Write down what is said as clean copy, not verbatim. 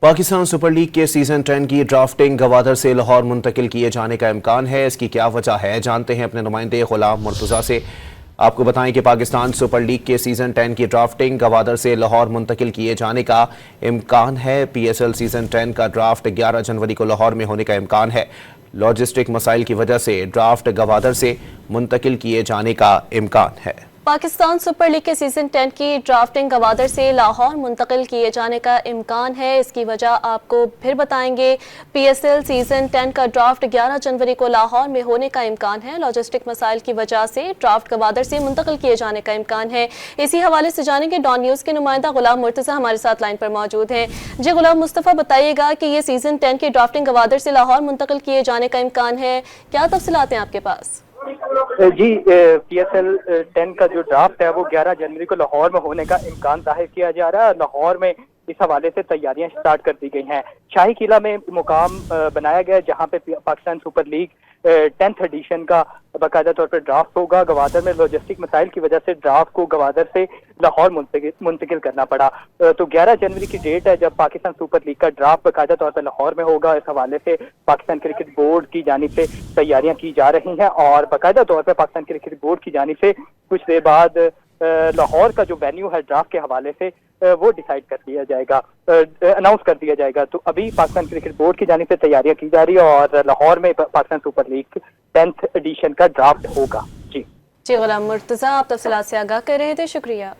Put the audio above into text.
Pakistan super league के season 10 की drafting Gwadar से लाहौर मुंतकिल किए जाने का इम्कान है। इसकी क्या वजह है, जानते हैं अपने नुमाइंदे गुलाम मुर्तज़ा से। आपको बताएं कि पाकिस्तान सुपर लीग के सीजन 10 की ड्राफ्टिंग गवादर से लाहौर मुंतकिल किए जाने का इम्कान है। PSL सीजन 10 का ड्राफ्ट 11 जनवरी को लाहौर में होने का इम्कान है। लॉजिस्टिक मसाइल की वजह से ड्राफ्ट गवादर से मुंतकिल किए जाने का इम्कान है। पाकिस्तान सुपर लीग के सीजन 10 की ड्राफ्टिंग गवादर से लाहौर मुंतकिल किए जाने का इम्कान है। इसकी वजह आपको फिर बताएंगे। PSL सीजन 10 का ड्राफ्ट 11 जनवरी को लाहौर में होने का इम्कान है। लॉजिस्टिक मसाइल की वजह से ड्राफ्ट गवादर से मुंतकिल किए जाने का इम्कान है। इसी हवाले से जानेंगे डॉन न्यूज़ के नुमाइंदा गुलाम मुर्तज़ा हमारे साथ लाइन पर मौजूद हैं। जी गुलाम मुस्तफ़ा, बताइएगा कि ये सीजन 10 की ड्राफ्टिंग गवादर से लाहौर मुंतकिल किए जाने का इम्कान है, क्या तफसीलात हैं आपके पास? जी, PSL 10 का जो ड्राफ्ट है वो 11 जनवरी को लाहौर में होने का इम्कान जाहिर किया जा रहा है। लाहौर में इस हवाले से तैयारियां स्टार्ट कर दी गई हैं। शाही किला में मुकाम बनाया गया जहां पे Pakistan super league 10th edition का बाकायदा तौर पर ड्राफ्ट होगा। गवादर में लॉजिस्टिक मसाइल की वजह से ड्राफ्ट को गवादर से लाहौर मुंतकिल करना पड़ा। तो 11 जनवरी की डेट है जब पाकिस्तान सुपर लीग का ड्राफ्ट बाकायदा तौर पर लाहौर में होगा। इस हवाले से पाकिस्तान क्रिकेट बोर्ड की जानिब से तैयारियां की जा रही हैं और बाकायदा तौर पर पाकिस्तान क्रिकेट बोर्ड की जानिब से कुछ देर बाद लाहौर का जो वेन्यू है ड्राफ्ट के हवाले से वो डिसाइड कर दिया जाएगा, अनाउंस कर दिया जाएगा। तो अभी पाकिस्तान क्रिकेट बोर्ड की जानिब से तैयारियां की जा रही है और लाहौर में Pakistan super league 10th edition का ड्राफ्ट होगा। जी गुलाम मुर्तज़ा, आप तफसीलात से आगाह कर रहे थे, शुक्रिया।